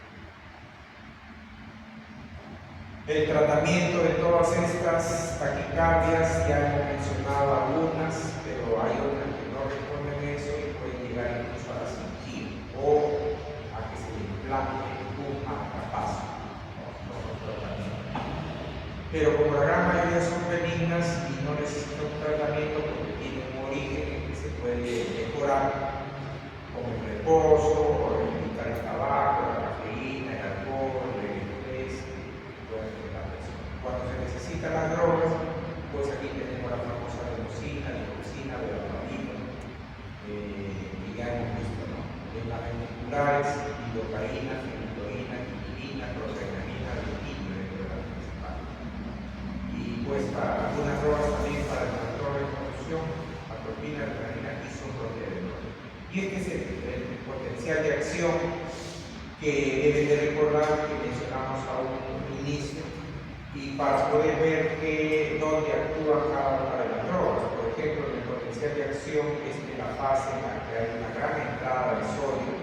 El tratamiento de todas estas taquicardias, ya hemos mencionado algunas, pero hay otras que no responden a eso y pueden llegar incluso a la cirugía o a que se le implante un marcapaso. Pero como la gran mayoría son benignas y no necesitan un tratamiento porque tienen un origen en que se puede mejorar, como el reposo, o evitar el tabaco, la cafeína, el alcohol, el estrés. Cuando se necesitan las drogas, pues aquí tenemos la famosa adenosina, digoxina, verapamina, que ya hemos visto, ¿no? En las ventriculares, lidocaína, fenitoína, quinidina, proteanina, liquina, dentro de las principales. Y pues para algunas drogas también para el control de confusión, atropina, adrenalina, isoproteador. Y este es el potencial de acción que deben de recordar que mencionamos a un inicio, y para poder ver dónde actúa cada una de las drogas. Por ejemplo, el potencial de acción es en la fase en la que hay una gran entrada de sodio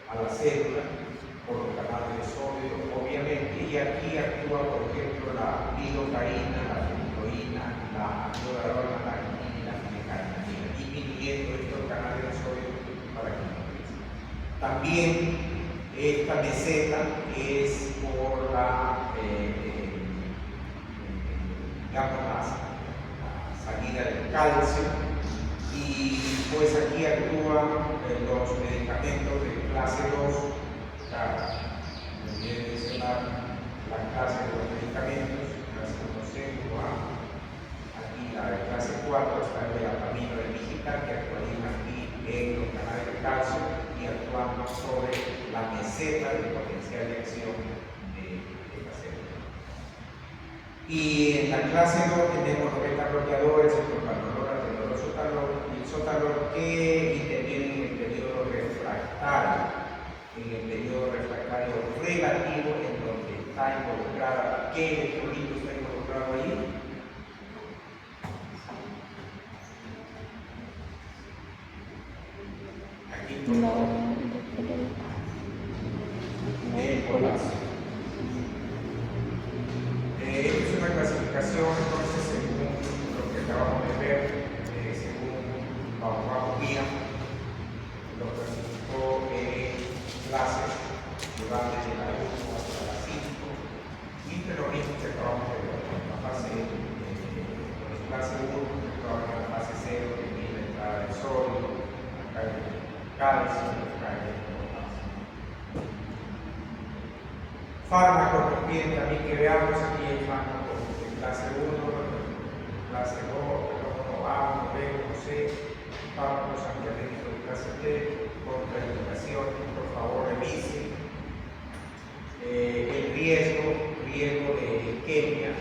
a la célula por los canales de sodio, obviamente, y aquí actúa, por ejemplo, la lidocaína, la fenitoína, la amiodarona, la quinina y la fenilcarnitina, disminuyendo estos canales de sodio para que no crezcan. También esta meseta es por la salida del calcio, y pues aquí actúan los medicamentos de clase 2. Me olvidé mencionar la clase de los medicamentos, clase 1C, 1A. Aquí la de clase 4 está el verapamina de digital, que actualiza aquí en los canales de calcio y actuando sobre la meseta del potencial de acción de esta célula. Y en la clase 2 tenemos los beta-bloqueadores, el propanolol, atenolol, sotalol, y el sotalol, que intervienen en el periodo refractario, relativo, en donde está involucrada, ¿qué electrolito está involucrado allí? Aquí el potasio. Esta es una clasificación, entonces, según lo que acabamos de ver, según Baumgarten, lo clasificó en clases que van desde la 1 hasta la 5, y entre lo mismo que acabamos de ver, en la fase clase 1, que trabaja en la fase 0, que tiene la entrada de sodio, acá hay calcio, acá hay potasio. Fármacos que piden también que veamos, aquí hay fármacos de clase 1, clase 2, 1A, 1B, 1C, fármacos antialérgicos de clase T, contraindicaciones, por favor revisen. El riesgo de isquemia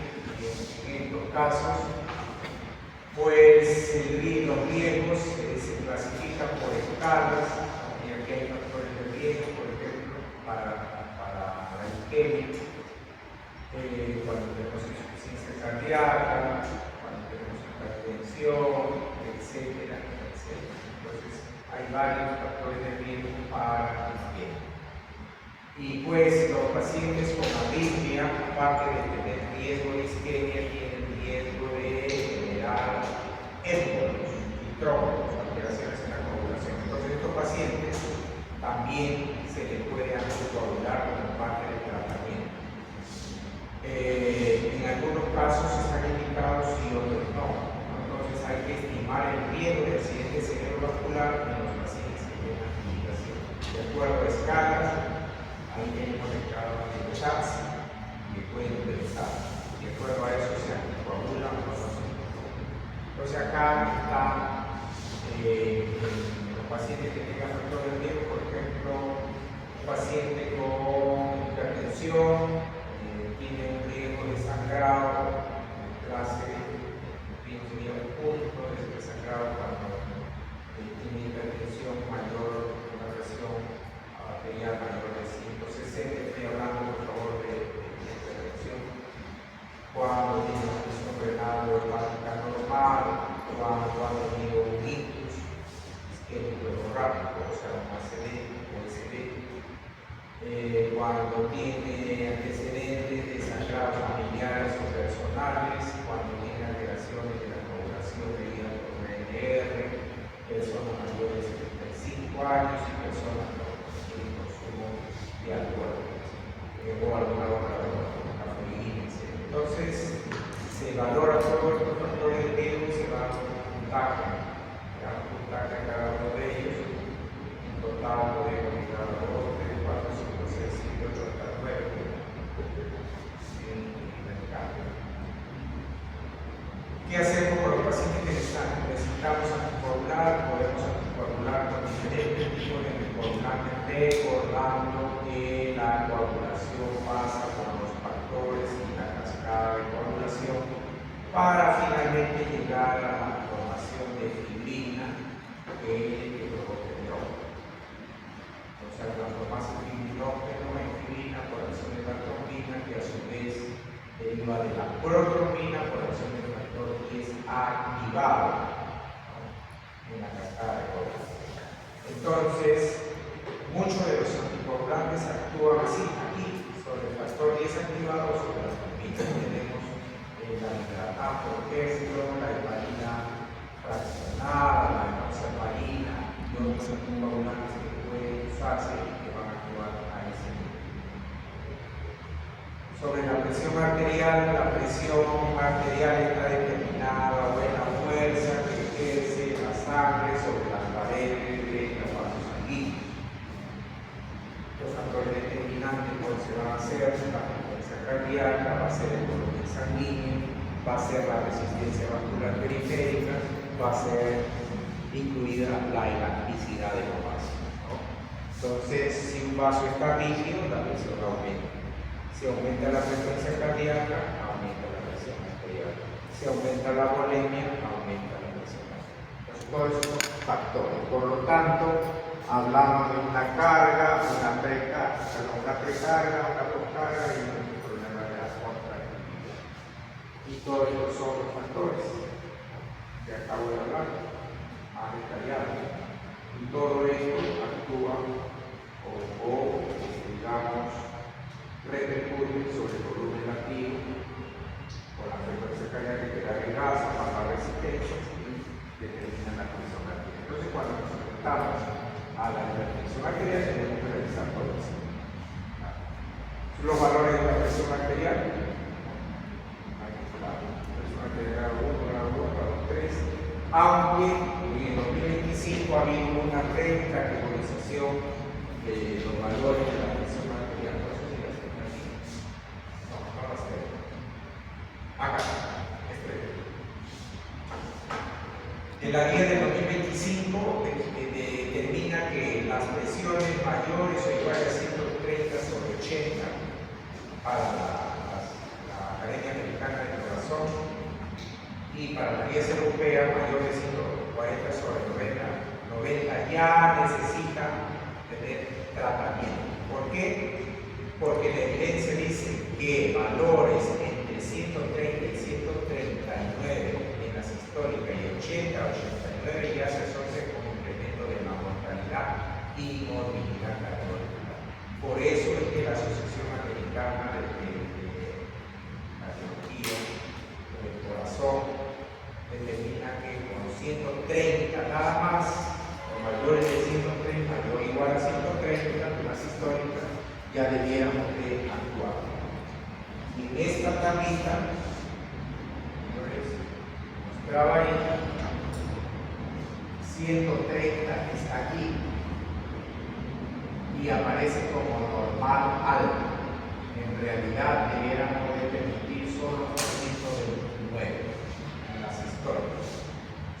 en estos casos, pues los riesgos se clasifican por escalas, y aquí hay factores de riesgo, por ejemplo, para la isquemia, cuando tenemos insuficiencia cardíaca, cuando tenemos hipertensión, etcétera, etcétera. Entonces, hay varios factores de riesgo para la isquemia. Y pues los pacientes con arritmia, aparte de tener riesgo de isquemia, tienen riesgo de generar émbolos y trombosis, alteraciones en la coagulación. Entonces, estos pacientes también se les puede anticoagular como parte del tratamiento. En algunos casos están indicados y otros no. Entonces hay que estimar el riesgo de accidente cerebrovascular en los pacientes que tienen indicación. De acuerdo a escalas, ahí tenemos el grado de chats que pueden utilizar. De acuerdo a eso se anticoagula o no se anticoagula. Entonces acá están los pacientes que tengan factor de riesgo, por ejemplo, un paciente con hipertensión, tiene un riesgo de sangrado, clase, sería un punto de sangrado cuando tiene hipertensión mayor, una presión arterial mayor de 160, estoy hablando por favor de hipertensión, cuando tiene una presión renal hepática normal, cuando ha tenido un ictus isquémico sea, un ACV, cuando tiene antecedentes de sangrados familiares o personales, cuando tiene alteraciones de la coagulación debida por PNR, personas mayores de 75 años y personas con consumo de alcohol o alguna otra droga, cafeína, etc. Entonces, se valora todos estos factores de riesgo y se va a un puntaje a cada uno de ellos. En total podemos llegar a 2, 3, 4, 5, 6, 7, 8, hasta 9 en el cambio. ¿Qué hacemos con los pacientes que necesitamos anticoagular? Podemos anticoagular con diferentes tipos de anticoagulantes, recordando que la coagulación pasa por los factores y la cascada de coagulación para finalmente llegar a la formación de fibrina que provoca el hidrógeno. O sea, transformarse fibrinógeno en fibrina por acción de la trombina, que a su vez deriva de la protrombina por acción del factor 10 activado, ¿no?, en la cascada de coagulación. Entonces, muchos de los anticoagulantes actúan así, aquí, sobre el factor 10 activado o sobre la trombina. Tenemos la hidrataflorgestro, la heparina fraccionada, la enoxaparina y otros anticoagulantes que pueden usarse y que van a actuar a ese nivel. Sobre la presión arterial está determinada o en la fuerza que ejerce la sangre sobre las paredes de los vasos sanguíneos. Los factores determinantes cuáles se van a hacer: la frecuencia cardíaca, va a ser el volumen sanguíneo, va a ser la resistencia vascular periférica, va a ser incluida la elasticidad de los vasos, ¿no? Entonces, si un vaso está rígido, la presión aumenta. Si aumenta la frecuencia cardíaca, aumenta la presión arterial. Si aumenta la volemia, aumenta la presión arterial. Entonces, todos estos factores. Por lo tanto, hablamos de una carga, una precarga, una poscarga y un problema de la contractilidad. Y todos estos son los factores que acabo de hablar, más detallados. Y todo esto actúa o digamos, repercute sobre el volumen latido con la frecuencia cardíaca que da el gas más la resistencia y determina la presión arterial. Entonces, cuando nos enfrentamos a la hipertensión arterial, tenemos que revisar todo eso. Los valores de la presión arterial: la presión arterial grado 1, grado 2, grado 3, aunque en 2025 ha habido una recategorización de los valores de la presión arterial. No sé si las están aquí. No las veo. Acá, en la guía del 2025 determina que las presiones mayores o iguales a 130 sobre 80 para la Academia Americana del Corazón y para las guías europeas mayores de 140 sobre 90 ya necesitan tener tratamiento. ¿Por qué? Porque la evidencia dice que valores entre 130 y 139 en la sistólica y 80 a 89 ya se asocian con incremento de la mortalidad y morbilidad cardiovascular. Por eso es que la Asociación Americana de Cardiología del Corazón determina que con 130 nada más, o mayores de 130, mayor o igual a 130, tanto las históricas, ya debiéramos de actuar. Y en esta tablita, señores, mostraba ahí, 130 está aquí y aparece como normal alto. En realidad debiéramos de permitir solo 129 en las históricas.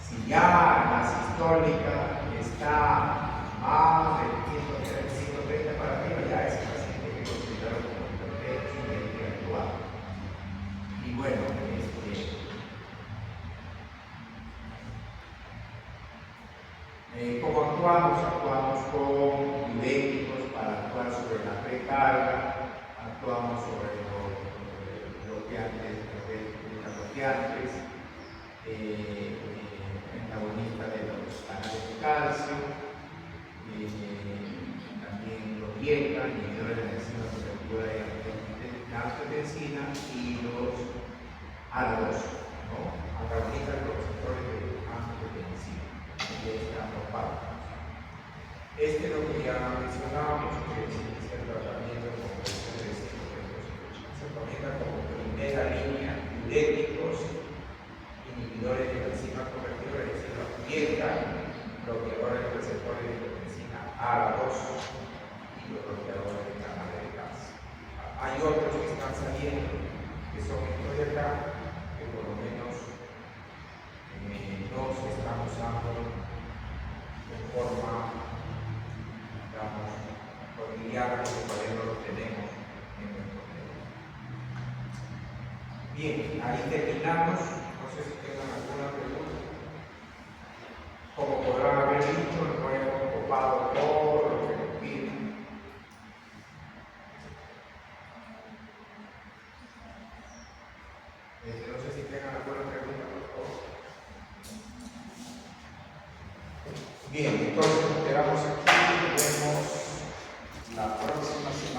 Si ya la sistólica está más de 130 para arriba, ya es paciente que considerado como hipertenso y hay que actuar. Y bueno, ¿cómo actuamos? Actuamos con diuréticos para actuar sobre la precarga, actuamos sobre los bloqueantes, antagonistas de los canales de calcio, también los IECA, inhibidores de la enzima receptora de angiotensina, y los ALOS, ¿no? Antagonistas de los receptores de angiotensina, que están los fármacos. Este es lo que ya mencionábamos, que es el tratamiento con presión de se comienza como primera línea diuréticos, inhibidores de la enzima convertidora, es decir, los IECA, bloqueadores de receptores de angiotensina A2 y los bloqueadores de canal de gas. Hay otros que están saliendo, que son estos de acá, que por lo menos no se están usando de forma, digamos, cotidiana, porque todavía no los tenemos en nuestro medio. Bien, ahí terminamos. No sé si tengan alguna pregunta. Como podrán haber visto, no hemos ocupado todo lo que nos piden. No sé si tengan alguna pregunta, por favor. Bien, entonces nos quedamos aquí y nos vemos la próxima semana.